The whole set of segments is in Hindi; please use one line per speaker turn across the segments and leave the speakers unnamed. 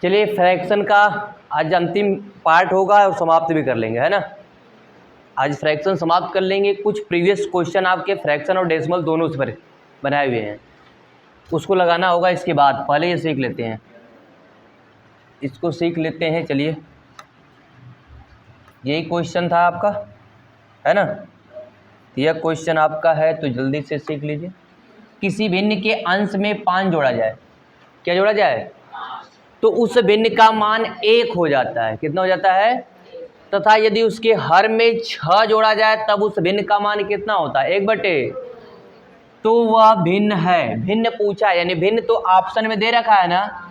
चलिए फ्रैक्शन का आज अंतिम पार्ट होगा और समाप्त भी कर लेंगे, है ना। आज फ्रैक्शन समाप्त कर लेंगे। कुछ प्रीवियस क्वेश्चन आपके फ्रैक्शन और डेसिमल दोनों से बनाए हुए हैं, उसको लगाना होगा इसके बाद। पहले ये सीख लेते हैं, इसको सीख लेते हैं। चलिए यही क्वेश्चन था आपका, है ना। यह क्वेश्चन आपका है तो जल्दी से सीख लीजिए। किसी भिन्न के अंश में 5 जोड़ा जाए, क्या जोड़ा जाए, तो उस भिन्न का मान 1 हो जाता है। कितना हो जाता है? तथा यदि उसके हर में 6 जोड़ा जाए तब उस भिन्न का मान कितना होता है? 1/। तो वह भिन्न है। भिन्न पूछा है, यानी भिन्न तो ऑप्शन में दे रखा है ना,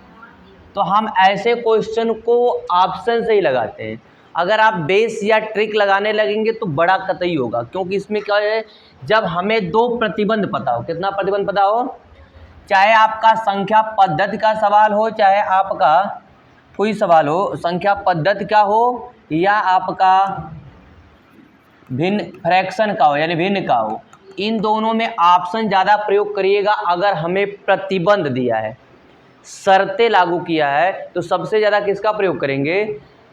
तो हम ऐसे क्वेश्चन को ऑप्शन से ही लगाते हैं। अगर आप बेस या ट्रिक लगाने लगेंगे तो बड़ा कतई होगा, क्योंकि इसमें क्या है, जब हमें 2 प्रतिबंध पता हो, कितना प्रतिबंध पता हो, चाहे आपका संख्या पद्धति का सवाल हो, चाहे आपका कोई सवाल हो संख्या पद्धति का हो, या आपका भिन्न फ्रैक्शन का हो, यानी भिन्न का हो, इन दोनों में ऑप्शन ज़्यादा प्रयोग करिएगा। अगर हमें प्रतिबंध दिया है, शर्तें लागू किया है, तो सबसे ज़्यादा किसका प्रयोग करेंगे?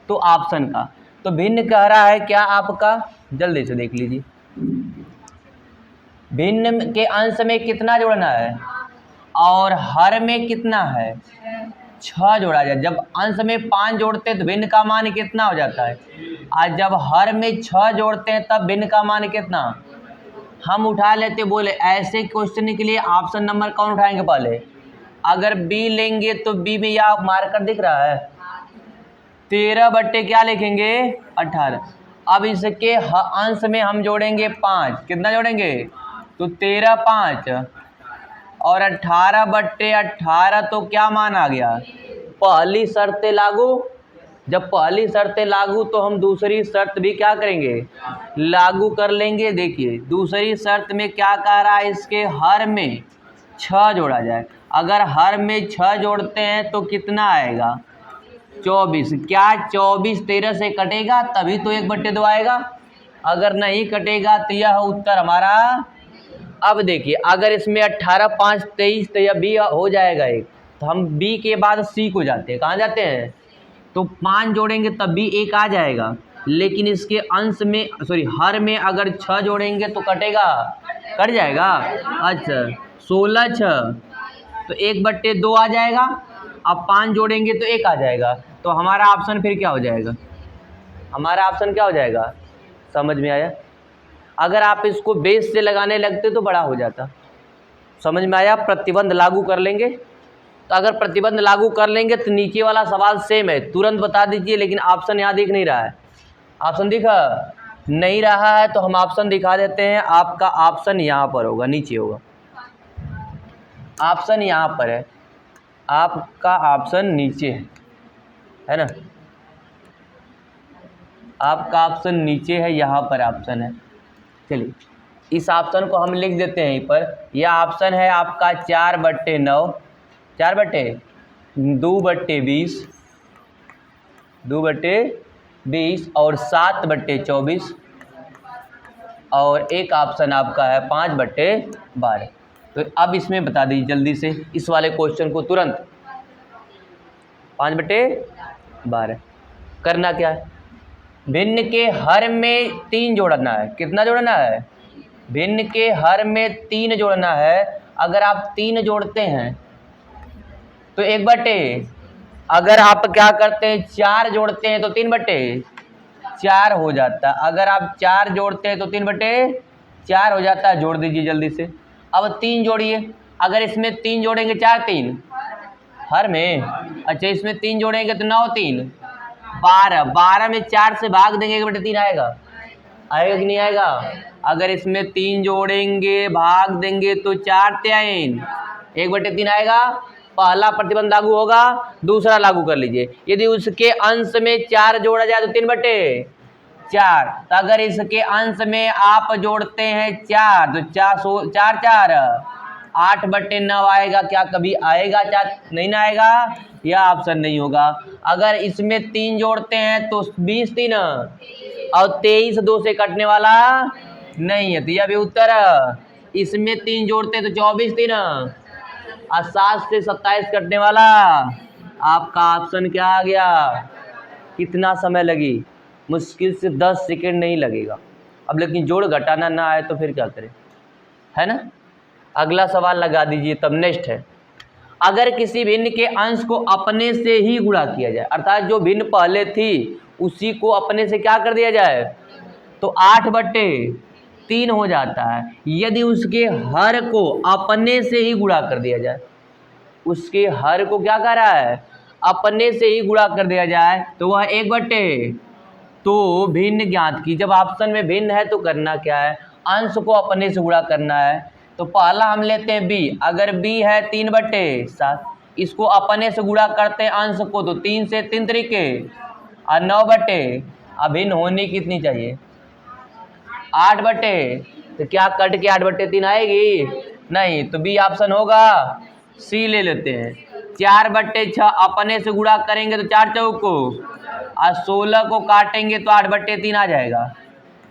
तो ऑप्शन का। तो भिन्न कह रहा है क्या आपका, जल्दी से देख लीजिए। भिन्न के अंश में कितना जोड़ना है और हर में कितना है? 6 जोड़ा जाए। जब अंश में 5 जोड़ते हैं तो भिन्न का मान कितना हो जाता है? आज जब हर में 6 जोड़ते हैं तब भिन्न का मान कितना? हम उठा लेते, बोले ऐसे क्वेश्चन के लिए ऑप्शन नंबर कौन उठाएंगे पहले? अगर बी लेंगे तो बी में यह मार्कर दिख रहा है 13/, क्या लिखेंगे? 18। अब इसके अंश में हम जोड़ेंगे 5, कितना जोड़ेंगे? तो 13 5 और 18/18, तो क्या मान आ गया? पहली शर्तें लागू। जब पहली शर्तें लागू तो हम दूसरी शर्त भी क्या करेंगे? लागू कर लेंगे। देखिए दूसरी शर्त में क्या कह रहा है, इसके हर में 6 जोड़ा जाए। अगर हर में 6 जोड़ते हैं तो कितना आएगा? 24। क्या 24 13 से कटेगा? तभी तो 1/2 आएगा। अगर नहीं कटेगा तो यह उत्तर हमारा। अब देखिए अगर इसमें 18 5 23 तो यह बी हो जाएगा एक, तो हम बी के बाद सी को जाते हैं। कहाँ जाते हैं? तो 5 जोड़ेंगे तब भी 1 आ जाएगा, लेकिन इसके अंश में हर में अगर 6 जोड़ेंगे तो कटेगा, कट जाएगा। अच्छा 16 6 तो 1/2 आ जाएगा। अब 5 जोड़ेंगे तो 1 आ जाएगा। तो हमारा ऑप्शन फिर क्या हो जाएगा? हमारा ऑप्शन क्या हो जाएगा? समझ में आया? अगर आप इसको बेस से लगाने लगते तो बड़ा हो जाता। समझ में आया? प्रतिबंध लागू कर लेंगे, तो अगर प्रतिबंध लागू कर लेंगे तो नीचे वाला सवाल सेम है, तुरंत बता दीजिए। लेकिन ऑप्शन यहाँ दिख नहीं रहा है। ऑप्शन दिखा नहीं रहा है तो हम ऑप्शन दिखा देते हैं। आपका ऑप्शन यहाँ पर होगा, नीचे होगा। ऑप्शन यहाँ पर है, आपका ऑप्शन नीचे है ना। आपका ऑप्शन नीचे है, यहाँ पर ऑप्शन है। चलिए इस ऑप्शन को हम लिख देते हैं यहीं पर। यह ऑप्शन है आपका 4/9, 2/20, 2/20 और 7/24, और एक ऑप्शन आपका है 5/12। तो अब इसमें बता दीजिए जल्दी से इस वाले क्वेश्चन को तुरंत। 5/12 करना क्या है? भिन्न के हर में 3 जोड़ना है। कितना जोड़ना है? भिन्न के हर में 3 जोड़ना है। अगर आप 3 जोड़ते हैं तो 1/, अगर आप क्या करते हैं 4 जोड़ते हैं तो 3/4 हो जाता है। अगर आप 4 जोड़ते हैं तो 3/4 हो जाता है। जोड़ दीजिए जल्दी से। अब 3 जोड़िए। अगर इसमें 3 जोड़ेंगे 4 3 हर में, अच्छा इसमें 3 जोड़ेंगे तो 9 3 12, 12 में 4 से भाग देंगे 1/3 आएगा। आएगा कि नहीं आएगा? अगर इसमें 3 जोड़ेंगे भाग देंगे तो 4 3 1/3 आएगा। पहला प्रतिबंध लागू होगा, दूसरा लागू कर लीजिए। यदि उसके अंश में 4 जोड़ा जाए तो 3/4। तो अगर इसके अंश में आप जोड़ते हैं 4 तो 4 4 8/9 आएगा। क्या कभी आएगा? 4 नहीं ना आएगा, यह ऑप्शन नहीं होगा। अगर इसमें 3 जोड़ते हैं तो 20 3 और 23 2 से कटने वाला नहीं है, तो यह भी उत्तर। इसमें 3 जोड़ते हैं तो 24 3 और 7 से 27 कटने वाला आपका ऑप्शन क्या आ गया? कितना समय लगी? मुश्किल से 10 सेकेंड नहीं लगेगा। अब लेकिन जोड़ घटाना ना आए तो फिर क्या करें, है ना। अगला सवाल लगा दीजिए, तब नेक्स्ट है, अगर किसी भिन्न के अंश को अपने से ही गुणा किया जाए, अर्थात जो भिन्न पहले थी उसी को अपने से क्या कर दिया जाए, तो 8/3 हो जाता है। यदि उसके हर को अपने से ही गुणा कर दिया जाए, उसके हर को क्या कर रहा है, अपने से ही गुणा कर दिया जाए, तो वह 1/, तो भिन्न ज्ञात की। जब ऑप्शन में भिन्न है तो करना क्या है, अंश को अपने से गुणा करना है। तो पहला हम लेते हैं बी, अगर बी है 3/7, इसको अपने से गुणा करते हैं अंश को, तो 3 से 3 तरीके और 9/, अब भिन्न होनी कितनी चाहिए, 8/, तो क्या कट के 8/3 आएगी, नहीं, तो बी ऑप्शन होगा। सी ले लेते हैं, 4/6 अपने से गुणा करेंगे तो 4 चौको और 16 को काटेंगे तो 8/3 आ जाएगा।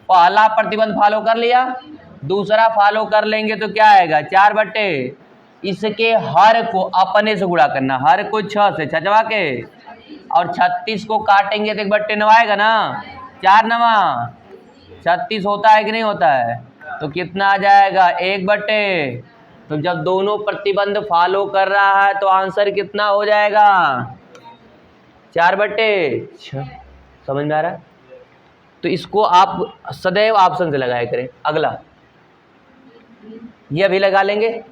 पहला प्रतिबंध फॉलो कर लिया, दूसरा फॉलो कर लेंगे तो क्या आएगा, 4/, इसके हर को अपने से गुणा करना, हर को 6 से 6 चबा के, और 36 को काटेंगे तो 1/9 आएगा ना, 4 नवा 36 होता है कि नहीं होता है, तो कितना आ जाएगा, 1/। तो जब दोनों प्रतिबंध फॉलो कर रहा है तो आंसर कितना हो जाएगा, 4/6। समझ में आ रहा है? तो इसको आप सदैव ऑप्शन से लगाया करें। अगला ये अभी लगा लेंगे,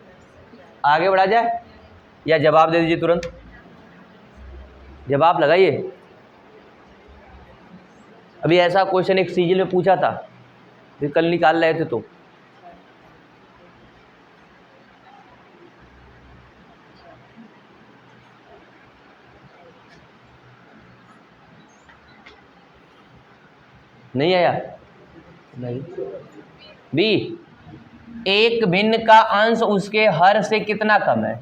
आगे बढ़ा जाए, या जवाब दे दीजिए तुरंत, जवाब लगाइए। अभी ऐसा क्वेश्चन एक सीजन में पूछा था, फिर कल निकाल रहे थे तो नहीं आया, नहीं। बी, एक भिन्न का अंश उसके हर से कितना कम है,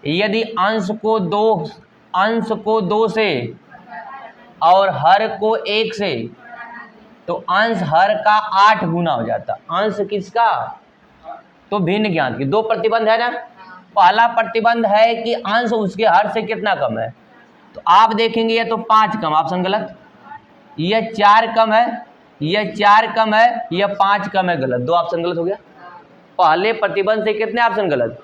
यदि अंश को 2 से और हर को 1 से, तो अंश हर का 8 गुना हो जाता। अंश किसका, तो भिन्न ज्ञात की। दो प्रतिबंध है ना, पहला प्रतिबंध है कि अंश उसके हर से कितना कम है, तो आप देखेंगे ये तो 5 कम, ऑप्शन गलत, यह 4 कम है, यह 4 कम है, यह 5 कम है, गलत, 2 ऑप्शन गलत हो गया। पहले प्रतिबंध से कितने ऑप्शन गलत।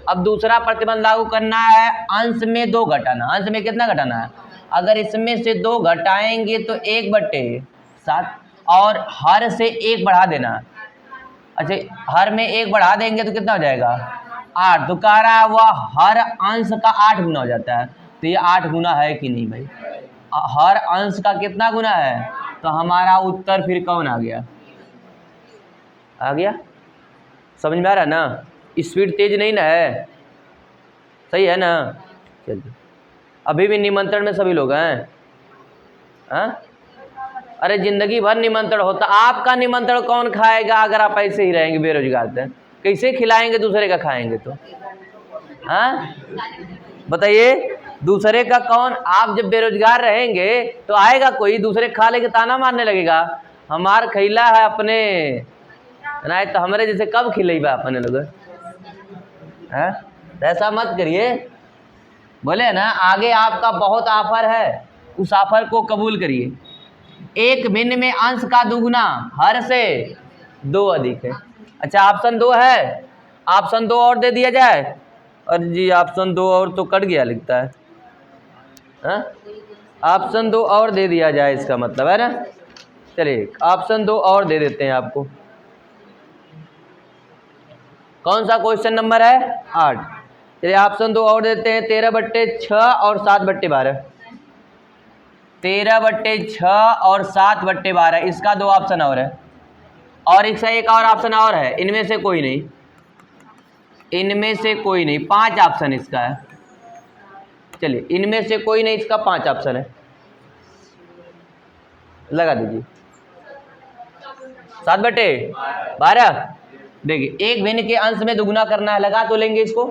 अब दूसरा प्रतिबंध लागू करना है, अंश में 2 घटाना, अंश में कितना घटाना है, अगर इसमें से 2 घटाएंगे तो 1/7, और हर से 1 बढ़ा देना। अच्छा, हर में 1 बढ़ा देंगे तो कितना हो जाएगा, 8, तो कह रहा है वह हर अंश का 8 गुना हो जाता है, तो ये 8 गुना है कि नहीं भाई, हर अंश का कितना गुना है, तो हमारा उत्तर फिर कौन आ गया, आ गया। समझ में आ रहा है ना, स्पीड तेज नहीं ना है, सही है ना। चलिए, अभी भी निमंत्रण में सभी लोग हैं, हाँ? अरे जिंदगी भर निमंत्रण होता, आपका निमंत्रण कौन खाएगा अगर आप ऐसे ही रहेंगे बेरोजगार, थे कैसे खिलाएंगे, दूसरे का खाएंगे तो, हाँ बताइए, दूसरे का कौन, आप जब बेरोजगार रहेंगे तो आएगा कोई दूसरे खा लेके ताना मारने लगेगा, हमार खैला है अपने, नहीं तो हमारे जैसे कब खिलेगा अपने लोग, हैं? ऐसा मत करिए, बोले ना आगे आपका बहुत ऑफर है, उस ऑफर को कबूल करिए। एक भिन्न में अंश का दुगुना हर से 2 अधिक है। अच्छा, ऑप्शन 2 है, ऑप्शन 2 और दे दिया जाए, अरे जी ऑप्शन 2 और तो कट गया लिखता है, हाँ? ऑप्शन 2 और दे दिया जाए, इसका मतलब है ना। चलिए ऑप्शन 2 और दे देते हैं आपको। कौन सा क्वेश्चन नंबर है, 8। चलिए ऑप्शन 2 और देते हैं, 13/6 और 7/12, 13/6 और 7/12, इसका 2 ऑप्शन और है, और इसका एक और ऑप्शन और है, इनमें से कोई नहीं, इनमें से कोई नहीं, 5 ऑप्शन इसका है। चलिए इनमें से कोई नहीं, इसका 5 ऑप्शन है, लगा दीजिए। 7/12, देखिए एक भिन्न के अंश में दुगुना करना है, लगा तो लेंगे, इसको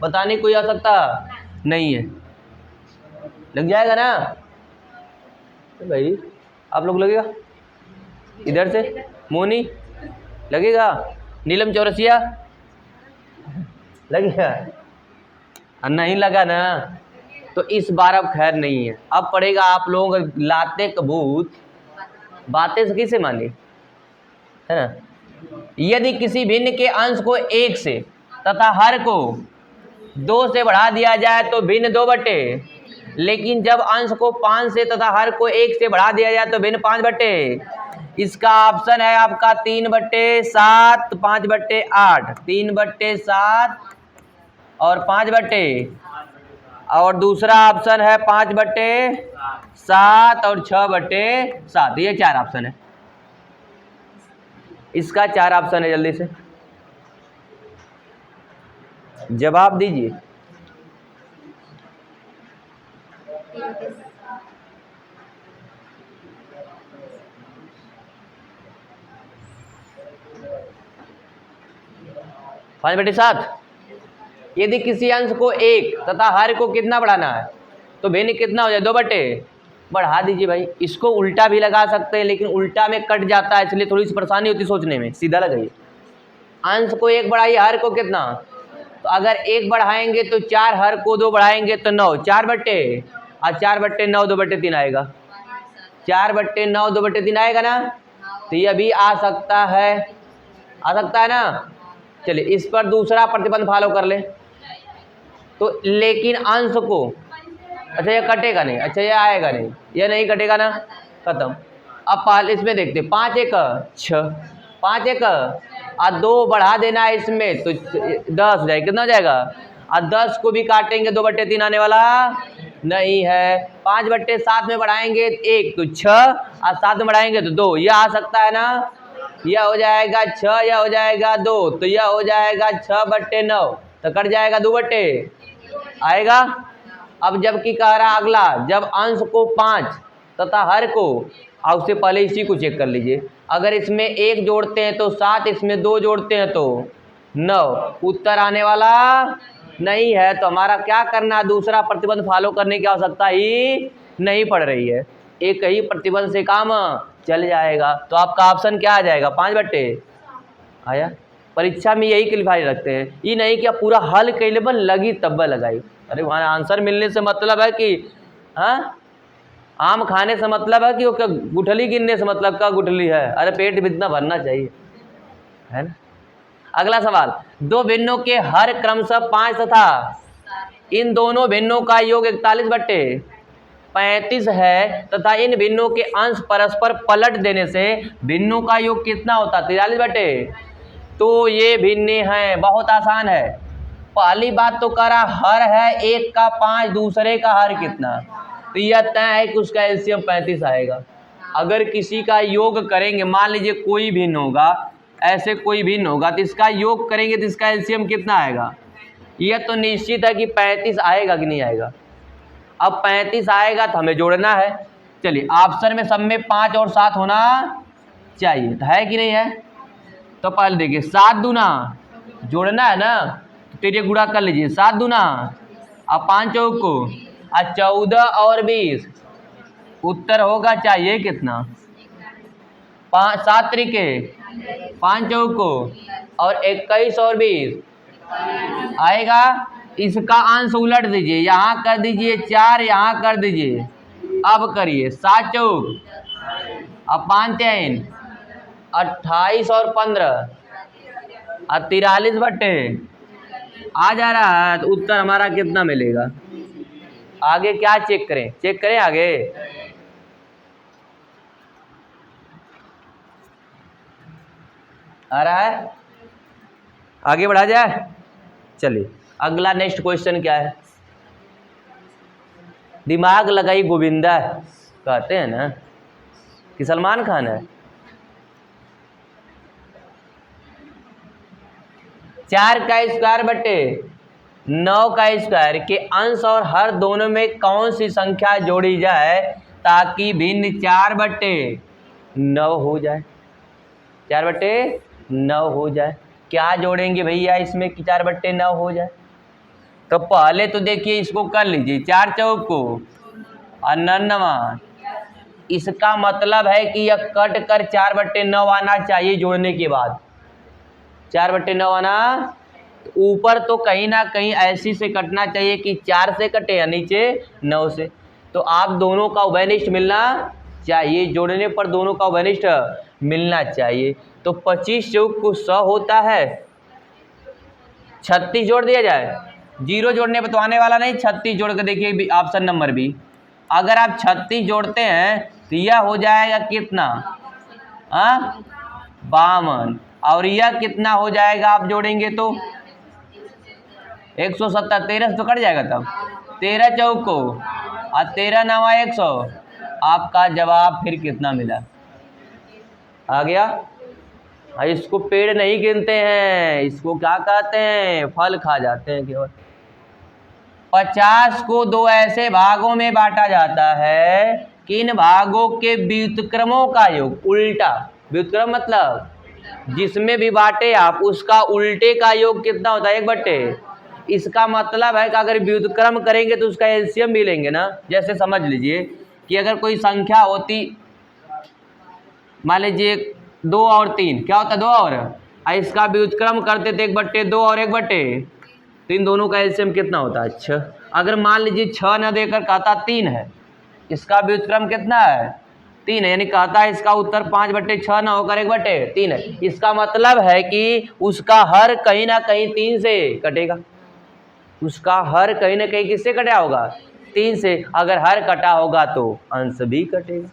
बताने कोई आवश्यकता नहीं है, लग जाएगा ना तो भाई, आप लोग लगेगा, इधर से मोनी लगेगा, नीलम चौरसिया लगेगा, नहीं लगा ना तो इस बार अब खैर नहीं है। अब पड़ेगा आप लोगों को लाते कबूत बातें से किसे माने, है ना। यदि किसी भिन्न के अंश को 1 से तथा हर को 2 से बढ़ा दिया जाए तो भिन्न 2 बटे, लेकिन जब अंश को 5 से तथा हर को 1 से बढ़ा दिया जाए तो भिन्न 5 बटे। इसका ऑप्शन है आपका 3/7, 5/8, 3/7 और 5/, और दूसरा ऑप्शन है 5/7 और 6/7। ये 4 ऑप्शन है, इसका 4 ऑप्शन है। जल्दी से जवाब दीजिए। पाँच बटे सात। यदि किसी अंश को 1 तथा हर को कितना बढ़ाना है तो भिन्न कितना हो जाए, 2 बटे। बढ़ा दीजिए भाई, इसको उल्टा भी लगा सकते हैं लेकिन उल्टा में कट जाता है इसलिए थोड़ी सी परेशानी होती सोचने में। सीधा लगाइए, अंश को 1 बढ़ाइए, हर को कितना, तो अगर 1 बढ़ाएंगे तो 4, हर को 2 बढ़ाएंगे तो 9, 4 बटे, और 4/9 2/3 आएगा। 4/9 2/3 आएगा ना, तो ये भी आ सकता है ना। चलिए इस पर दूसरा प्रतिबंध फॉलो कर ले तो, लेकिन अंश को, अच्छा ये कटेगा नहीं, अच्छा ये आएगा नहीं, ये नहीं कटेगा ना, खत्म। अब पहले इसमें देखते, 5 1 6, 5 1 और 2 बढ़ा देना है इसमें तो 10 हो जाएगा। कितना हो जाएगा, और 10 को भी काटेंगे 2/3 आने वाला नहीं है। 5/7 में बढ़ाएंगे 1 तो 6, और 7 में बढ़ाएंगे तो 2, यह आ सकता है ना। यह हो जाएगा 6, यह हो जाएगा 2, तो यह हो जाएगा 6/9, तो कट जाएगा 2 बटे आएगा। अब जबकि कह रहा अगला, जब अंश को 5 तथा हर को, और उससे पहले इसी को चेक कर लीजिए, अगर इसमें 1 जोड़ते हैं तो 7, इसमें 2 जोड़ते हैं तो 9, उत्तर आने वाला नहीं है। तो हमारा क्या करना, दूसरा प्रतिबंध फॉलो करने की आवश्यकता ही नहीं पड़ रही है, एक ही प्रतिबंध से काम चल जाएगा। तो आपका ऑप्शन क्या आ जाएगा, 5 बटे आया। परीक्षा में यही क्लिफाई रखते हैं, ये नहीं कि आप पूरा हल कैले बन लगी तब लगाई। अरे वहाँ आंसर मिलने से मतलब है कि, हाँ, आम खाने से मतलब है कि वो गुठली गिनने से मतलब का गुठली है। अरे पेट भी इतना भरना चाहिए, है ना। अगला सवाल, 2 भिन्नों के हर क्रमशः 5 तथा इन दोनों भिन्नों का योग 41/35 है तथा इन भिन्नों के अंश परस्पर पलट देने से भिन्नों का योग कितना होता, 43/। तो ये भिन्न हैं, बहुत आसान है। पहली बात तो करा हर है 1 का 5, दूसरे का हर कितना, तो यह तय है कि उसका एलसीएम 35 आएगा। अगर किसी का योग करेंगे, मान लीजिए कोई भिन्न होगा, ऐसे कोई भिन्न होगा तो इसका योग करेंगे तो इसका एलसीएम कितना आएगा, यह तो निश्चित है कि 35 आएगा कि नहीं आएगा। अब 35 आएगा तो हमें जोड़ना है। चलिए ऑप्शन में सब में 5 और 7 होना चाहिए, तो है कि नहीं है। तो पहले देखिए 7 दूना जोड़ना है ना, तो तेरे गुणा कर लीजिए, 7 दूना और 5 चौक को, और 14 और 20, उत्तर होगा चाहिए कितना, 7 त्रिके 5 चौक को, और 21 और 20 आएगा। इसका अंश उलट दीजिए, यहाँ कर दीजिए 4, यहाँ कर दीजिए। अब करिए 7 चौक और 5 3, 28 और 15 और 43 बटे आ जा रहा है, तो उत्तर हमारा कितना मिलेगा। आगे क्या चेक करें, चेक करें आगे, आ रहा है, आगे बढ़ा जाए। चलिए अगला नेक्स्ट क्वेश्चन क्या है, दिमाग लगाई गोविंदा कहते हैं ना कि सलमान खान है। 4 का स्क्वायर बटे 9 का स्क्वायर के अंश और हर दोनों में कौन सी संख्या जोड़ी जाए ताकि भिन्न 4/9 हो जाए, 4/9 हो जाए। क्या जोड़ेंगे भैया इसमें कि 4/9 हो जाए। तो पहले तो देखिए इसको कर लीजिए, 4 चौक को और 99, इसका मतलब है कि यह कट कर 4/9 आना चाहिए जोड़ने के बाद, 4/9 आना। तो ऊपर तो कहीं ना कहीं ऐसी से कटना चाहिए कि 4 से कटे या नीचे 9 से। तो आप दोनों का उभयनिष्ठ मिलना चाहिए, जोड़ने पर दोनों का उभयनिष्ठ मिलना चाहिए। तो 25 चौक को 100 होता है, 36 जोड़ दिया जाए, 0 जोड़ने पर तो आने वाला नहीं, 36 जोड़ के देखिए ऑप्शन नंबर बी। अगर आप 36 जोड़ते हैं तो यह हो जाएगा कितना, 52, और यह कितना हो जाएगा आप जोड़ेंगे तो 170, 13 तो कट जाएगा, तब 13 चौक को और 13 नवा 100। आपका जवाब फिर कितना मिला, आ गया। इसको पेड़ नहीं गिनते हैं, इसको क्या कहते हैं, फल खा जाते हैं केवल। 50 को 2 ऐसे भागों में बांटा जाता है कि इन भागों के व्युत्क्रमों का योग उल्टा, व्युत्क्रम मतलब जिसमें भी बांटे आप उसका उल्टे का योग कितना होता है, 1/। इसका मतलब है कि अगर व्युत्क्रम करेंगे तो उसका एलसीएम भी लेंगे ना। जैसे समझ लीजिए कि अगर कोई संख्या होती, मान लीजिए 2 और 3, क्या होता है 2 और इसका व्युत्क्रम करते थे 1/2 और 1/, तो इन दोनों का एलसीएम कितना होता है 6। अगर मान लीजिए 6 न देकर कहता 3 है, इसका व्युत्क्रम कितना है 3 है, यानी कहता है इसका उत्तर 5/6 न होकर 1/3 है। इसका मतलब है कि उसका हर कहीं ना कहीं 3 से कटेगा, उसका हर कहीं ना कहीं किससे कटा होगा, 3 से। अगर हर कटा होगा तो अंश भी कटेगा।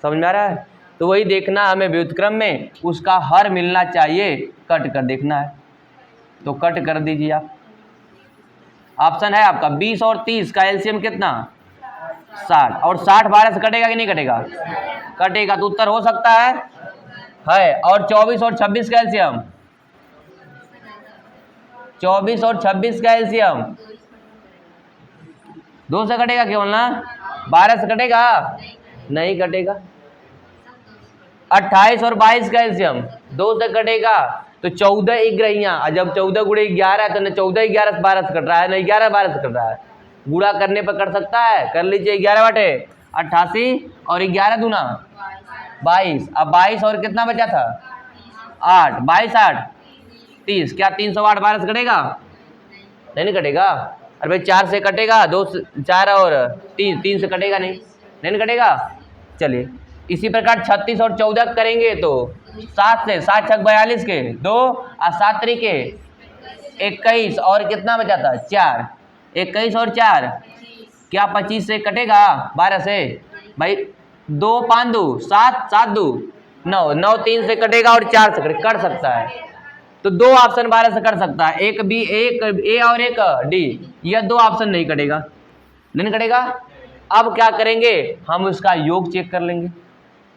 समझ में आ रहा है। तो वही देखना हमें व्युत्क्रम में उसका हर मिलना चाहिए, कट कर देखना है। तो कट कर दीजिए आप। ऑप्शन है आपका 20 और 30 का एलसीएम कितना 60, और 60 12 से कटेगा कि नहीं कटेगा, कटेगा, तो उत्तर हो सकता है। और 24 और 26 का एलसीएम, 24 और 26 का एलसीएम 2 से कटेगा केवल ना, 12 से कटेगा नहीं कटेगा। 28 और 22 का एलसीएम 2 से कटेगा, तो 14 इग्रहियां, जब 14 गुणे 11 तो न 14 11 से 12 से कट रहा है, न 11 12 से कट रहा है, गुणा करने पर कट सकता है। कर लीजिए 11/88 और 11 दूना 22। अब 22 और कितना बचा था 8, 22 8 30, क्या 308 12 से कटेगा, नहीं कटेगा। अरे भाई 4 से कटेगा, 2 4 और 3 से कटेगा नहीं कटेगा। चलिए इसी प्रकार 36 और 14 करेंगे तो 7 से 7 6 42 के 2 और 7 3 के 21, और कितना बचा था 4, 21 और 4 क्या 25 से कटेगा 12 से, भाई 2 5 2 7 7 2 9 9 3 से कटेगा और 4 से कट सकता है। तो 2 ऑप्शन 12 से कर सकता है, एक बी, एक ए और एक डी, यह 2 ऑप्शन नहीं कटेगा, नहीं कटेगा। अब क्या करेंगे, हम उसका योग चेक कर लेंगे।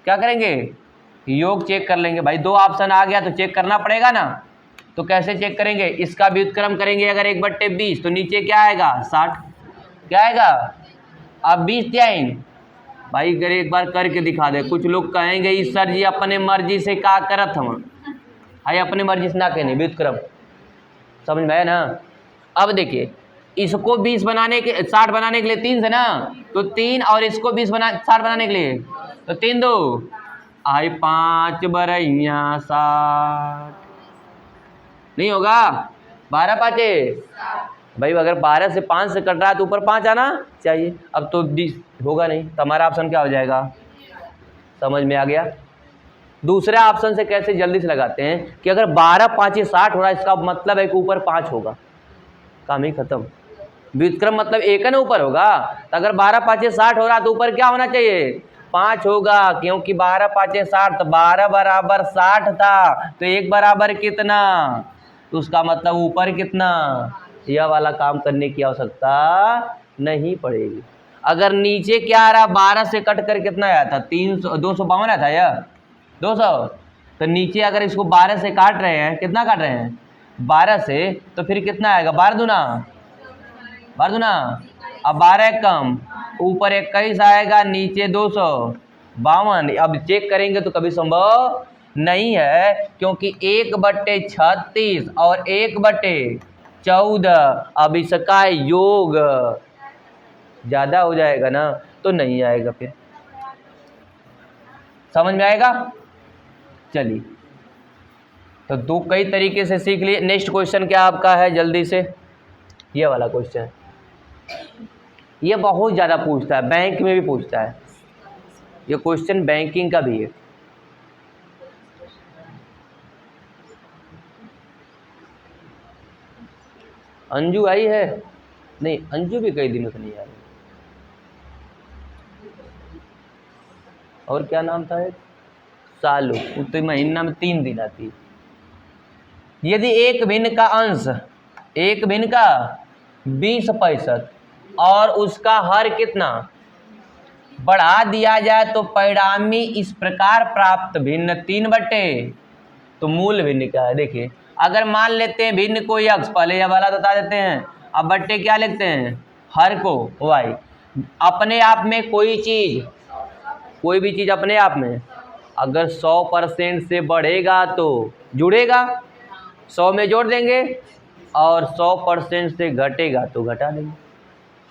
क्या करेंगे, योग चेक कर लेंगे। भाई 2 ऑप्शन आ गया तो चेक करना पड़ेगा ना। तो कैसे चेक करेंगे, इसका व्युत्क्रम करेंगे अगर 1/20 तो नीचे क्या आएगा 60, क्या आएगा। अब 20 3, भाई अगर एक बार करके दिखा दे। कुछ लोग कहेंगे इस सर जी अपने मर्जी से का करत हम, भाई अपने मर्जी से ना कहने व्युत्क्रम, समझ में आया ना। अब देखिए इसको 20 बनाने के 60 बनाने के लिए 3 से ना, तो 3, और इसको 20 60 बनाने के लिए तो 3 2 आई 5 बरैया 60, नहीं होगा 12 5 भाई। अगर 12 से 5 से कट रहा है तो ऊपर 5 आना चाहिए। अब तो 20 होगा नहीं, तो हमारा ऑप्शन क्या हो जाएगा, समझ में आ गया। दूसरे ऑप्शन से कैसे जल्दी से लगाते हैं कि अगर 12 5 60 हो रहा है, इसका मतलब है कि ऊपर 5 होगा, काम ही खत्म। व्युत्क्रम मतलब एक है ना ऊपर होगा, तो अगर 12 5 60 हो रहा है तो ऊपर क्या होना चाहिए 5 होगा, क्योंकि 12 5 60 तो 12 बराबर 60 था, तो 1 बराबर कितना, तो उसका मतलब ऊपर कितना। यह वाला काम करने की आवश्यकता नहीं पड़ेगी। अगर नीचे क्या आ रहा 12 से कट कर कितना आया था 300 252 आया था या 200, तो नीचे अगर इसको 12 से काट रहे हैं, कितना काट रहे हैं 12 से, तो फिर कितना आएगा 12 दूना, अब 12 कम, ऊपर 21 आएगा, नीचे 252। अब चेक करेंगे तो कभी संभव नहीं है, क्योंकि 1/36 और 1/14, अब इसका योग ज़्यादा हो जाएगा ना, तो नहीं आएगा। फिर समझ में आएगा। चलिए तो दो कई तरीके से सीख लिए। नेक्स्ट क्वेश्चन क्या आपका है, जल्दी से ये वाला क्वेश्चन, ये बहुत ज़्यादा पूछता है, बैंक में भी पूछता है, ये क्वेश्चन बैंकिंग का भी है। अंजू आई है? नहीं, अंजू भी कई दिनों से नहीं आ रही। और क्या नाम था एक, सालू, वो तो महीना में 3 दिन आती। यदि एक भिन्न का अंश, एक भिन्न का 20% और उसका हर कितना बढ़ा दिया जाए तो परिणामी इस प्रकार प्राप्त भिन्न 3/, तो मूल भिन्न क्या है? देखिए, अगर मान लेते हैं भिन्न को यक्स, पहले यह वाला बता देते हैं, अब बट्टे क्या लिखते हैं, हर को वाई। अपने आप में कोई चीज़, कोई भी चीज़ अपने आप में अगर 100% से बढ़ेगा तो जुड़ेगा, 100 में जोड़ देंगे, और 100% से घटेगा तो घटा देंगे,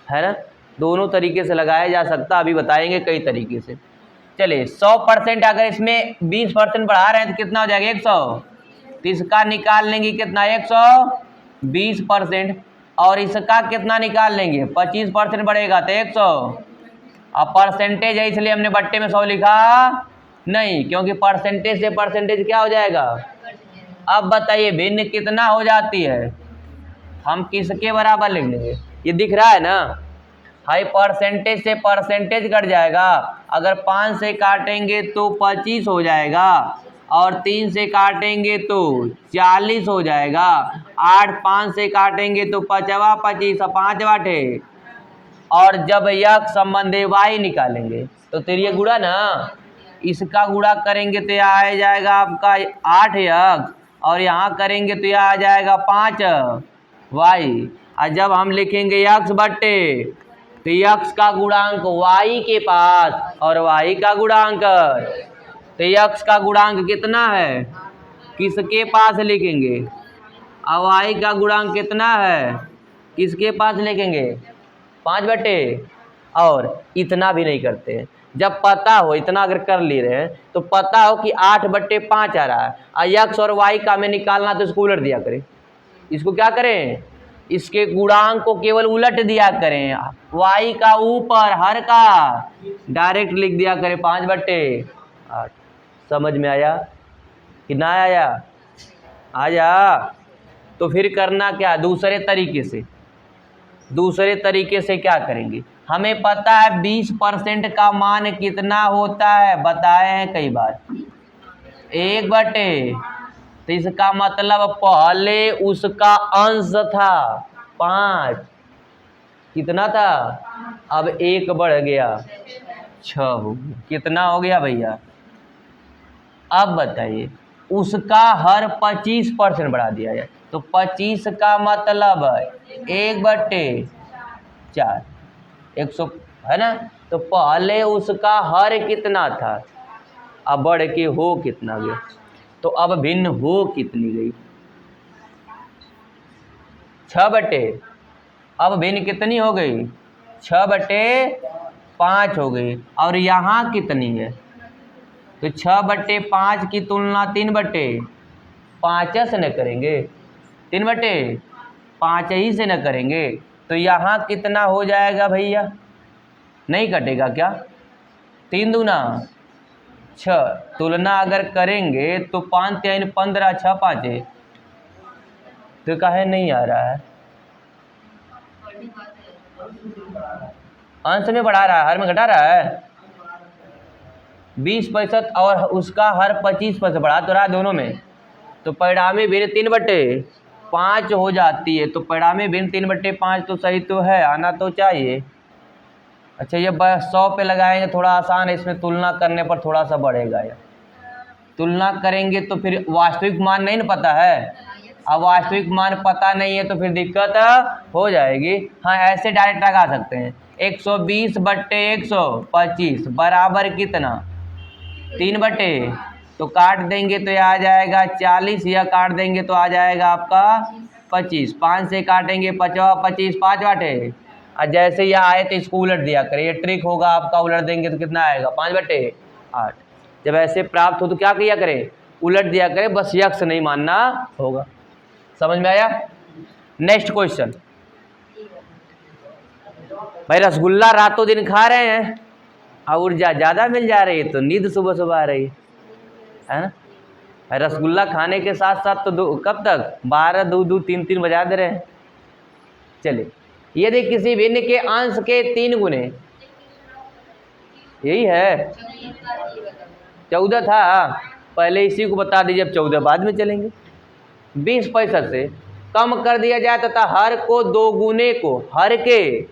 है ना। दोनों तरीके से लगाया जा सकता, अभी बताएंगे कई तरीके से। चलिए, 100% अगर इसमें 20% बढ़ा रहे हैं तो कितना हो जाएगा, 100, तो इसका निकाल लेंगे कितना, 120%, और इसका कितना निकाल लेंगे, 25% बढ़ेगा तो 100। अब परसेंटेज है इसलिए हमने बट्टे में 100 लिखा नहीं, क्योंकि परसेंटेज से परसेंटेज क्या हो जाएगा। अब बताइए भिन्न कितना हो जाती है, हम किसके बराबर लिख लेंगे, ये दिख रहा है ना, हाई परसेंटेज से परसेंटेज कट जाएगा। अगर 5 से काटेंगे तो 25 हो जाएगा, और 3 से काटेंगे तो 40 हो जाएगा, 8 5 से काटेंगे तो 5 25 5 बाटे, और जब यक्स संबंधी वाई निकालेंगे तो तेरी ये गुणा ना, इसका गुणा करेंगे तो यह आ जाएगा आपका 8 यक्स, और यहाँ करेंगे तो यह आ जाएगा 5 वाई। और जब हम लिखेंगे यक्स बट्टे, तो यक्स का गुणांक वाई के पास और वाई का गुणांक, तो यक्स का गुणांक कितना है, किसके पास लिखेंगे, और वाई का गुणांक कितना है, किसके पास लिखेंगे, 5/, और इतना भी नहीं करते। जब पता हो, इतना अगर कर ले रहे हैं तो पता हो कि 8/5 आ रहा है, और यक्स और वाई का में निकालना तो इसको उलट दिया करें, इसको क्या करें, इसके गुणांक को केवल उलट दिया करें, वाई का ऊपर हर का डायरेक्ट लिख दिया करें 5/8। समझ में आया कि ना आया, आया। तो फिर करना क्या, दूसरे तरीके से क्या करेंगे, हमें पता है 20% का मान कितना होता है, बताए हैं कई बार, 1/, तो इसका मतलब पहले उसका अंश था 5, कितना था, अब 1 बढ़ गया 6 हो गया, कितना हो गया भैया। अब बताइए उसका हर 25% बढ़ा दिया जाए तो 25 का मतलब 1/4, 100 है ना। तो पहले उसका हर कितना था, अब बढ़ के हो कितना गया, तो अब भिन्न हो कितनी गई, 6/, अब भिन्न कितनी हो गई, 6/5 हो गई, और यहाँ कितनी है, तो 6/5 की तुलना 3/5 से न करेंगे, 3/5 ही से न करेंगे, तो यहाँ कितना हो जाएगा भैया, नहीं कटेगा क्या, 3 दूना 6, तुलना अगर करेंगे तो 5 3 15 6 5, तो काहे नहीं आ रहा है, अंश में बढ़ा रहा है, हर में घटा रहा है, 20% और उसका हर 25% बढ़ा तो रहा है दोनों में, तो परिणामी भिन्न 3/5 हो जाती है, तो परिणामी भिन्न 3/5 तो सही तो है, आना तो चाहिए। अच्छा, ये 100 पे लगाएंगे, थोड़ा आसान है, इसमें तुलना करने पर थोड़ा सा बढ़ेगा, यार तुलना करेंगे तो फिर वास्तविक मान नहीं ना पता है, अब वास्तविक मान पता नहीं है तो फिर दिक्कत हो जाएगी। हाँ, ऐसे डायरेक्ट लगा सकते हैं, 120/125 बराबर कितना, 3/, तो काट देंगे तो यह आ जाएगा 40, या काट देंगे तो आ जाएगा आपका 25, 5 से काटेंगे 5 25 5 बाटे, और जैसे यह आए तो इसको उलट दिया करें, ये ट्रिक होगा आपका, उलट देंगे तो कितना आएगा, 5/8। जब ऐसे प्राप्त हो तो क्या किया करें, उलट दिया करे, बस यक्स नहीं मानना होगा। समझ में आया? Next question. भाई रसगुल्ला रातों दिन खा रहे हैं और ऊर्जा ज़्यादा मिल जा रही है तो नींद सुबह सुबह आ रही है ना। रसगुल्ला खाने के साथ साथ तो कब तक 12 2 3 3 बजा दे रहे हैं। चलिए, यदि किसी भिन्न के अंश के 3 गुने, यही है 14 था पहले, इसी को बता दीजिए, अब 14 बाद में चलेंगे। 20% से कम कर दिया जाए तथा हर को 2 गुने को हर के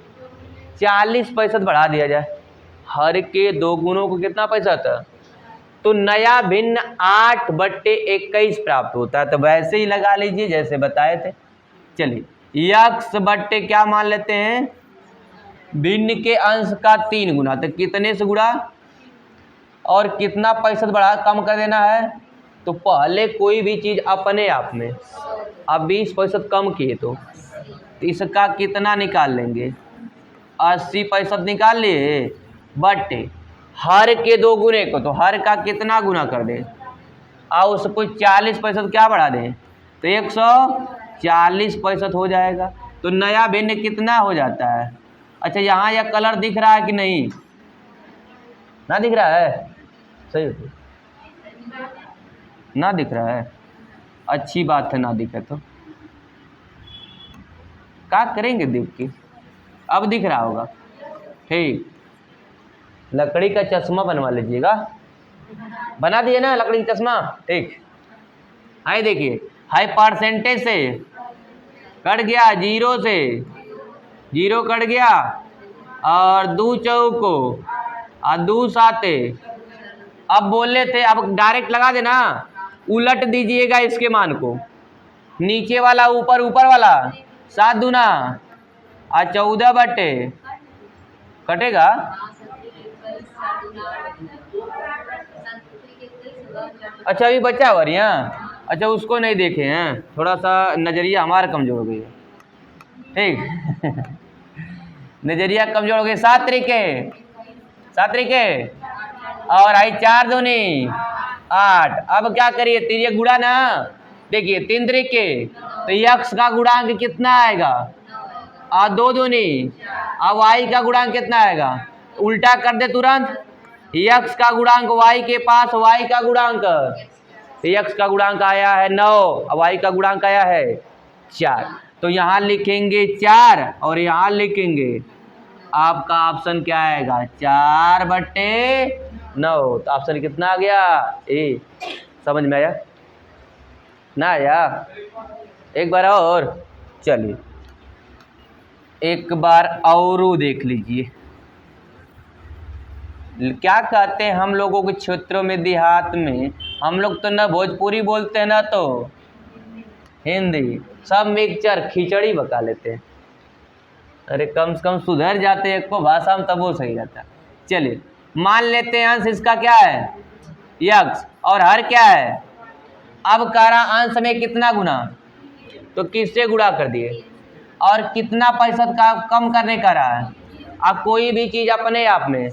40% बढ़ा दिया जाए। हर के 2 गुणों को कितना पैसा था, तो नया भिन्न 8/21 प्राप्त होता है। तो वैसे ही लगा लीजिए जैसे बताए थे। चलिए, यक्स बट्टे क्या मान लेते हैं, भिन्न के अंश का 3 गुना, तो कितने से गुणा और कितना प्रतिशत बढ़ा कम कर देना है। तो पहले कोई भी चीज़ अपने आप में, अब 20% कम किए तो इसका कितना निकाल लेंगे, 80% निकाल लिए, बट्टे हर के 2 गुने को, तो हर का कितना गुना कर दें और उसको 40% क्या बढ़ा दें, तो 140% हो जाएगा। तो नया भिन्न कितना हो जाता है। अच्छा, यहाँ यह कलर दिख रहा है कि नहीं, ना दिख रहा है, सही ना दिख रहा है, अच्छी बात है, ना दिखे तो क्या करेंगे, देख के अब दिख रहा होगा। ठीक, लकड़ी का चश्मा बनवा लीजिएगा, बना दिए ना लकड़ी का चश्मा। ठीक, हाई देखिए, हाई परसेंटेज से कट गया, 0 से 0 कट गया और 2 चौको और 2 साते। अब बोले थे, अब डायरेक्ट लगा देना, उलट दीजिएगा इसके मान को, नीचे वाला ऊपर, ऊपर वाला 7 दूना और 14 बटे कटेगा। अच्छा, अभी बचा हुआ यहाँ, अच्छा उसको नहीं देखे हैं, थोड़ा सा नज़रिया हमारा कमज़ोर हो गई है। ठीक नज़रिया कमज़ोर हो गई। 7 तरीके और आई 4 दूनी 8। अब क्या करिए, तिरिया गुणा ना, देखिए 3 तरीके, तो यक्स का गुणांक कितना आएगा, और 2 दूनी, और वाई का गुणांक कितना आएगा, उल्टा कर दे तुरंत। यक्स का गुणांक वाई के पास, वाई का गुणांक, यक्स का गुणांक आया है 9 और वाई का गुणांक आया है 4। तो यहाँ लिखेंगे 4 और यहाँ लिखेंगे, आपका ऑप्शन क्या आएगा, 4/9। तो ऑप्शन कितना आ गया, ए। समझ में आया ना आया? एक बार और, चलिए एक बार और देख लीजिए। क्या कहते हैं हम लोगों के क्षेत्रों में, देहात में हम लोग तो ना भोजपुरी बोलते हैं ना तो हिंदी, सब मिक्सचर खिचड़ी बका लेते हैं। अरे कम से कम सुधर जाते हैं, एक को भाषा में, तब वो सही रहता है। चलिए मान लेते हैं अंश इसका क्या है, यक्स, और हर क्या है। अब कह रहा अंश में कितना गुना, तो किससे गुणा कर दिए, और कितना प्रतिशत का कम करने का रहा है। अब कोई भी चीज़ अपने आप में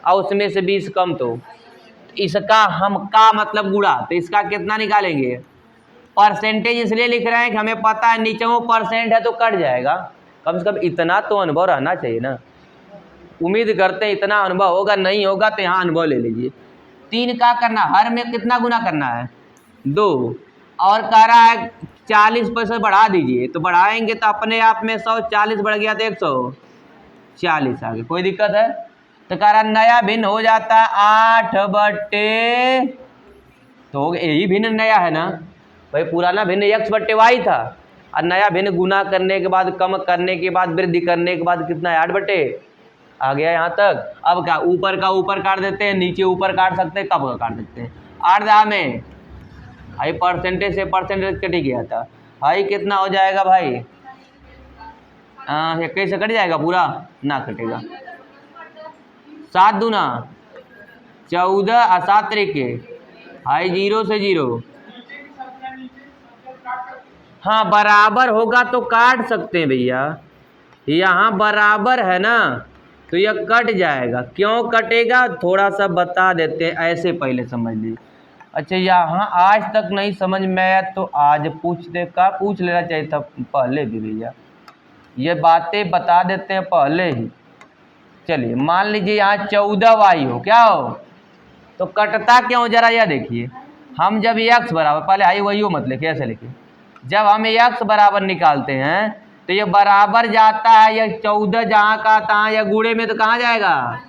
और उसमें से 20 कम, तो इसका हम का मतलब गुणा, तो इसका कितना निकालेंगे, परसेंटेज इसलिए लिख रहे हैं कि हमें पता है नीचे वो परसेंट है तो कट जाएगा। कम से कम इतना तो अनुभव रहना चाहिए ना, उम्मीद करते हैं इतना अनुभव होगा, नहीं होगा तो यहाँ अनुभव ले लीजिए। 3 का करना, हर में कितना गुना करना है, 2, और कह रहा है 40% बढ़ा दीजिए, तो बढ़ाएंगे तो अपने आप में 140 बढ़ गया तो 140 आ गया, कोई दिक्कत है। तो कह रहा नया भिन्न हो जाता है 8/, तो यही भिन्न नया है ना भाई, पुराना भिन्न x/y था, और नया भिन्न गुना करने के बाद, कम करने के बाद, वृद्धि करने के बाद कितना है, 8/, आ गया यहाँ तक। अब क्या, ऊपर का ऊपर काट देते हैं, नीचे ऊपर काट सकते हैं, कब का काट देते हैं, 8 में हाई परसेंटेज से परसेंटेज कट ही गया था। हाई कितना हो जाएगा भाई, 21 से कट जाएगा पूरा, ना कटेगा। 7 दूना 14 और 7 तरीके, हाई 0 से 0, हाँ बराबर होगा तो काट सकते हैं भैया, यहाँ बराबर है ना, तो यह कट जाएगा। क्यों कटेगा थोड़ा सा बता देते हैं, ऐसे पहले समझ लीजिए। अच्छा यहाँ आज तक नहीं समझ में आया तो आज पूछ लेना चाहिए था पहले भी भैया, ये बातें बता देते हैं पहले ही। चलिए मान लीजिए यहाँ 14y हो, क्या हो तो कटता क्यों जरा यह देखिए। हम जब x बराबर, पहले आई वही हो मत लिखिए, ऐसे लिखिए, जब हम x बराबर निकालते हैं तो ये बराबर जाता है, यह 14 जहाँ का तहाँ, या गुणे में तो कहाँ जाएगा,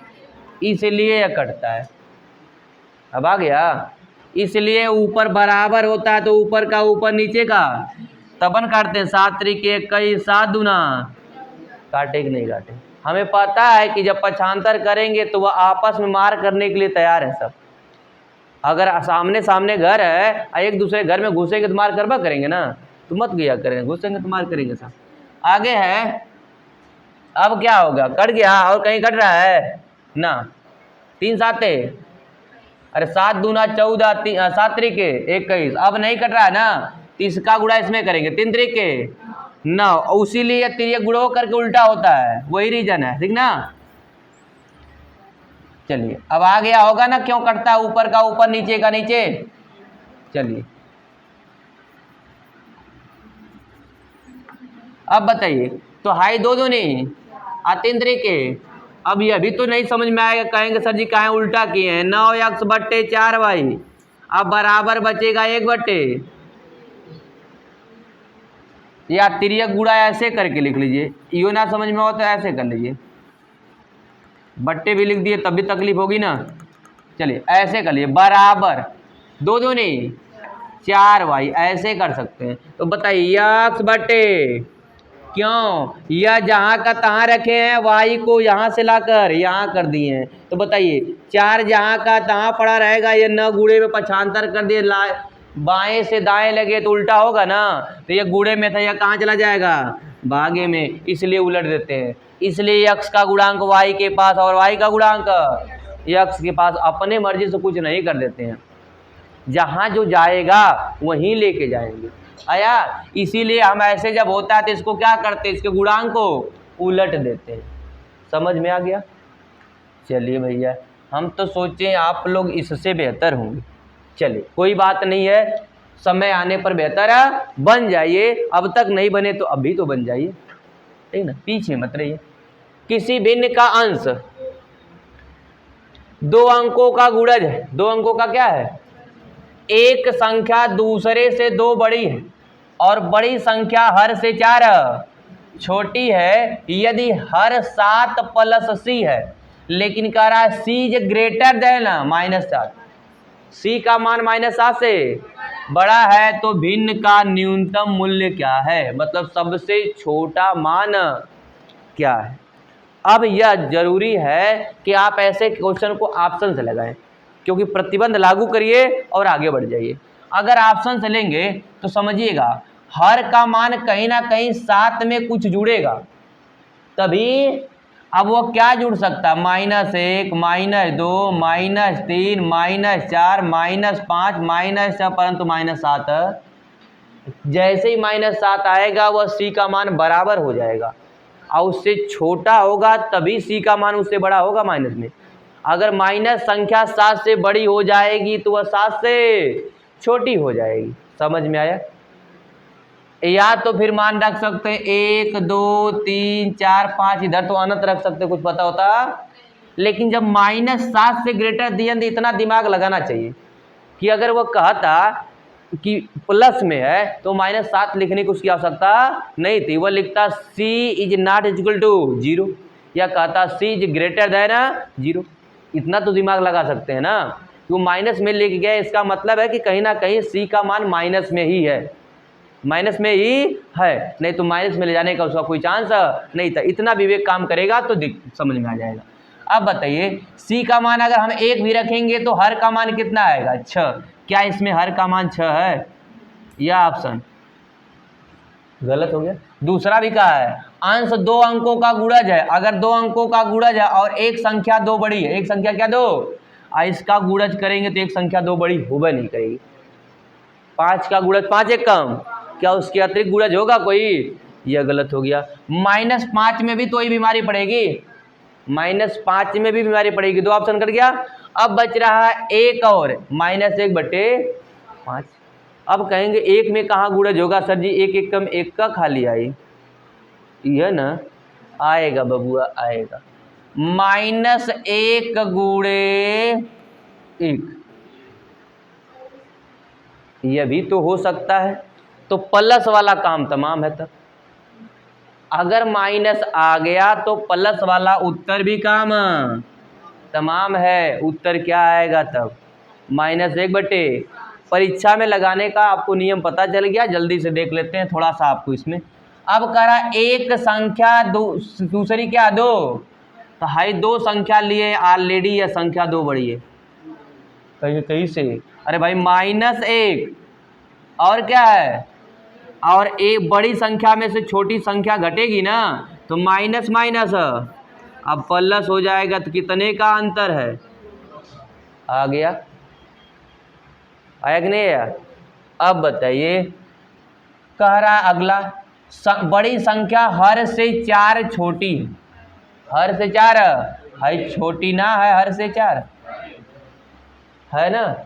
इसलिए यह कटता है। अब आ गया, इसलिए ऊपर बराबर होता है तो ऊपर का ऊपर नीचे का तबन काटते हैं। 7 त्रिके 21, 7 दूना, काटे कि नहीं काटे। हमें पता है कि जब पक्षांतर करेंगे तो वह आपस में मार करने के लिए तैयार है सब। अगर सामने सामने घर है, एक दूसरे घर में घुसेंगे तो मार करवा करेंगे ना, तो मत गया करेंगे, घुसेंगे तो मार करेंगे सब। आगे है, अब क्या होगा, कट गया और कहीं कट रहा है ना, 3 साते, अरे 7 दूना 14, 7 त्रिके 21, अब नहीं कट रहा है ना, तो इसका गुणा इसमें करेंगे, 3 त्रिके 9, उसीलिए तिरिय गुणों करके उल्टा होता है, वही रीजन है, ठीक ना। चलिए अब आ गया होगा ना क्यों कटता है, ऊपर का ऊपर नीचे का नीचे। चलिए अब बताइए, तो हाई 2 दूनी 3 त्रिके, अब ये अभी तो नहीं समझ में आएगा, कहेंगे सर जी काहे उल्टा किए हैं, 9x बट्टे 4y, अब बराबर बचेगा 1 बट्टे, या तिर्यक गुणा ऐसे करके लिख लीजिए, यो ना समझ में हो तो ऐसे कर लीजिए, बट्टे भी लिख दिए तब भी तकलीफ होगी ना। चलिए ऐसे कर लीजिए, बराबर 2 दूनी 4y, ऐसे कर सकते हैं। तो बताइए x बट्टे, क्यों, यह जहाँ का तहाँ रखे हैं, y को यहाँ से लाकर यहाँ कर दिए हैं, तो बताइए 4 जहाँ का तहाँ पड़ा रहेगा, ये न गुणे में पक्षांतर कर दिए, बाएं से दाएं लगे तो उल्टा होगा ना, तो ये गुणे में था, यह कहाँ चला जाएगा, भागे में, इसलिए उलट देते हैं। इसलिए x का गुणांक y के पास और y का गुणांक x के पास, अपने मर्जी से कुछ नहीं कर देते हैं, जहाँ जो जाएगा वहीं लेके जाएंगे। आया, इसीलिए हम ऐसे जब होता है तो इसको क्या करते हैं, इसके गुणांक को उलट देते हैं। समझ में आ गया। चलिए भैया, हम तो सोचे आप लोग इससे बेहतर होंगे, चलिए कोई बात नहीं है, समय आने पर बेहतर बन जाइए, अब तक नहीं बने तो अभी तो बन जाइए, ठीक ना, पीछे मत रहिए। किसी भिन्न का अंश 2 अंकों का गुणज है, 2 अंकों का क्या है, एक संख्या दूसरे से 2 बड़ी है और बड़ी संख्या हर से 4 छोटी है, यदि हर 7 प्लस c है, लेकिन कह रहा है c is greater than -7, c का मान -7 से बड़ा है, तो भिन्न का न्यूनतम मूल्य क्या है, मतलब सबसे छोटा मान क्या है। अब यह जरूरी है कि आप ऐसे क्वेश्चन को ऑप्शन से लगाएं, क्योंकि प्रतिबंध लागू करिए और आगे बढ़ जाइए। अगर ऑप्शन से लेंगे तो समझिएगा, हर का मान कहीं ना कहीं 7 में कुछ जुड़ेगा तभी, अब वो क्या जुड़ सकता है, -1, -2, -3, -4, -5, -6, परंतु -7, जैसे ही -7 आएगा वह c का मान बराबर हो जाएगा, और उससे छोटा होगा तभी c का मान उससे बड़ा होगा माइनस में। अगर माइनस संख्या 7 से बड़ी हो जाएगी तो वह 7 से छोटी हो जाएगी। समझ में आया। या तो फिर मान रख सकते हैं 1, 2, 3, 4, 5, इधर तो अनंत रख सकते, कुछ पता होता, लेकिन जब -7 से ग्रेटर दिया तो इतना दिमाग लगाना चाहिए कि अगर वो कहता कि प्लस में है तो -7 लिखने की उसकी आवश्यकता नहीं थी, वह लिखता c is not equal to 0, या कहता c इज ग्रेटर देन 0। इतना तो दिमाग लगा सकते हैं ना, कि वो माइनस में लेके गए, इसका मतलब है कि कहीं ना कहीं c का मान माइनस में ही है, माइनस में ही है, नहीं तो माइनस में ले जाने का उसका कोई चांस नहीं था। इतना विवेक काम करेगा तो समझ में आ जाएगा। अब बताइए, c का मान अगर हम 1 भी रखेंगे तो हर का मान कितना आएगा, 6। क्या इसमें हर का मान 6 है, यह ऑप्शन गलत हो गया। दूसरा भी कहा है, अंश 2 अंकों का गुणज है, अगर 2 अंकों का गुणज है और एक संख्या 2 बड़ी है, एक संख्या क्या 2, इसका गुणज करेंगे तो एक संख्या 2 बड़ी होगा नहीं करेगी। 5 का गुणज 5 एक कम, क्या उसके अतिरिक्त गुणज होगा कोई, यह गलत हो गया। -5 में भी तो ही बीमारी पड़ेगी, -5 में भी बीमारी पड़ेगी, 2 ऑप्शन कट गया। अब बच रहा है एक और -1/5। अब कहेंगे एक में कहाँ गुणज होगा सर जी, एक एक कम एक का खाली आई, यह ना आएगा बबुआ, आएगा -1 गुणे 1, यह भी तो हो सकता है। तो प्लस वाला काम तमाम है। तब अगर माइनस आ गया तो प्लस वाला उत्तर भी काम तमाम है। उत्तर क्या आएगा तब, -1/। परीक्षा में लगाने का आपको नियम पता चल गया, जल्दी से देख लेते हैं थोड़ा सा आपको इसमें। अब करा एक संख्या दूसरी क्या 2, तो हाई 2 संख्या लिए ऑलरेडी, यह संख्या 2 बड़ी है कहीं से। अरे भाई -1 और क्या है, और एक बड़ी संख्या में से छोटी संख्या घटेगी ना, तो माइनस माइनस अब प्लस हो जाएगा। तो कितने का अंतर है, आ गया, आया कि नहीं आया। अब बताइए, कह रहा है अगला, बड़ी संख्या हर से 4 छोटी, हर से 4 है, छोटी ना है, हर से 4 है ना,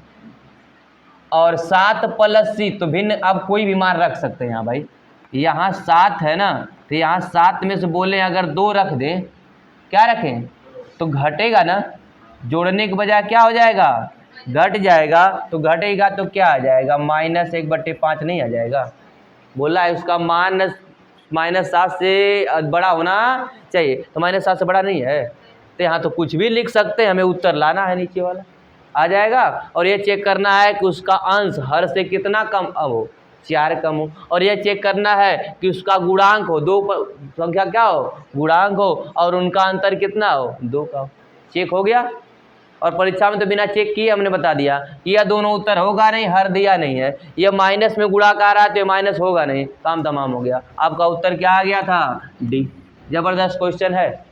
और 7 + C तो भिन्न। अब कोई भी मान रख सकते हैं यहाँ भाई, यहाँ 7 है ना, तो यहाँ 7 में से बोले अगर 2 रख दें, क्या रखें, तो घटेगा ना, जोड़ने के बजाय क्या हो जाएगा, घट जाएगा। तो घटेगा तो क्या आ जाएगा, -1/5 नहीं आ जाएगा। बोला है उसका मान -7 से बड़ा होना चाहिए, तो -7 से बड़ा नहीं है, तो यहाँ तो कुछ भी लिख सकते हैं, हमें उत्तर लाना है नीचे वाला, आ जाएगा। और ये चेक करना है कि उसका अंश हर से कितना कम हो, 4 कम हो, और ये चेक करना है कि उसका गुणांक हो, 2 संख्या क्या हो, गुणांक हो, और उनका अंतर कितना हो, 2 का हो। चेक हो गया। और परीक्षा में तो बिना चेक किए हमने बता दिया कि यह दोनों उत्तर होगा नहीं, हर दिया नहीं है, यह माइनस में गुणाकार है तो माइनस होगा नहीं, काम तमाम हो गया। आपका उत्तर क्या आ गया था, डी। जबरदस्त क्वेश्चन है,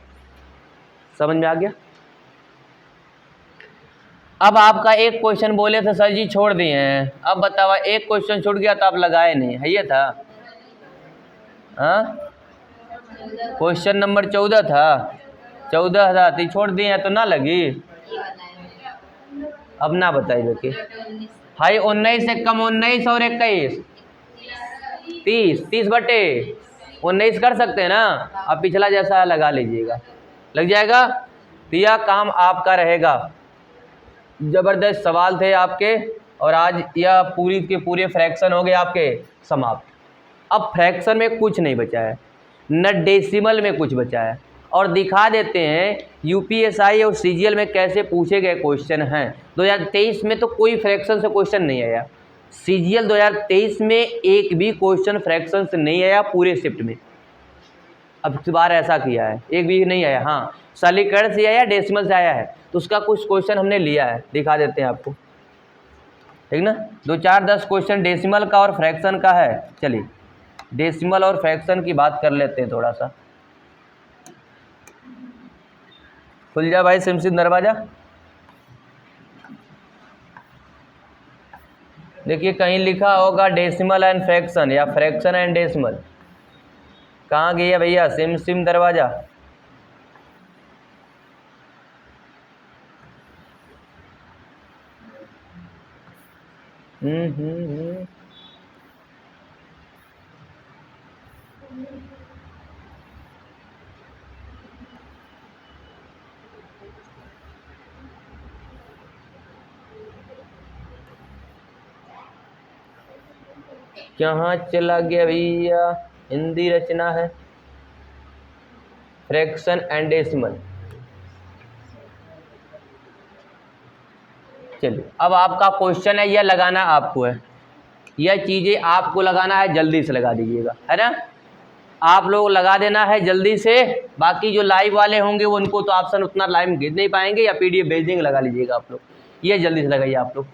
समझ में आ गया। अब आपका एक क्वेश्चन बोले थे सर जी छोड़ दिए हैं, अब बताओ एक क्वेश्चन छूट गया तो आप लगाए नहीं है, ये था क्वेश्चन नंबर 14 था, 14 था तो छोड़ दिए हैं तो ना लगी। अब ना बताइए कि हाई 19 से कम 19 और 21 30/19 कर सकते हैं ना। अब पिछला जैसा लगा लीजिएगा, लग जाएगा। तो यह काम आपका रहेगा। जबरदस्त सवाल थे आपके, और आज यह पूरी के पूरे फ्रैक्शन हो गए आपके समाप्त। अब फ्रैक्शन में कुछ नहीं बचा है, न डेसिमल में कुछ बचा है, और दिखा देते हैं यूपीएसआई और सीजीएल में कैसे पूछे गए क्वेश्चन हैं। 2023 में तो कोई फ्रैक्शन से क्वेश्चन नहीं आया, सीजीएल 2023 में एक भी क्वेश्चन फ्रैक्शन से नहीं आया पूरे शिफ्ट में। अब इस बार ऐसा किया है, एक भी नहीं आया। हाँ, सलीकरण से आया, डेसिमल से आया है, तो उसका कुछ क्वेश्चन हमने लिया है, दिखा देते हैं आपको, ठीक ना। 2-4-10 क्वेश्चन डेसिमल का और फ्रैक्शन का है। चलिए डेसिमल और फ्रैक्शन की बात कर लेते हैं थोड़ा सा। खुल जा भाई सिमसिम दरवाजा। देखिए कहीं लिखा होगा डेसिमल एंड फ्रैक्शन, या फ्रैक्शन एंड डेसिमल। कहाँ गया भैया सिमसिम दरवाजा। कहाँ चला गया भैया, हिंदी रचना है फ्रैक्शन एंड डेसिमल। चलिए अब आपका क्वेश्चन है, यह लगाना आपको है, यह चीज़ें आपको लगाना है, जल्दी से लगा दीजिएगा, है ना। आप लोग लगा देना है जल्दी से, बाकी जो लाइव वाले होंगे वो उनको तो ऑप्शन उतना लाइव भेज नहीं पाएंगे, या पीडीएफ भेज देंगे, लगा लीजिएगा आप लोग। ये जल्दी से लगाइए आप लोग।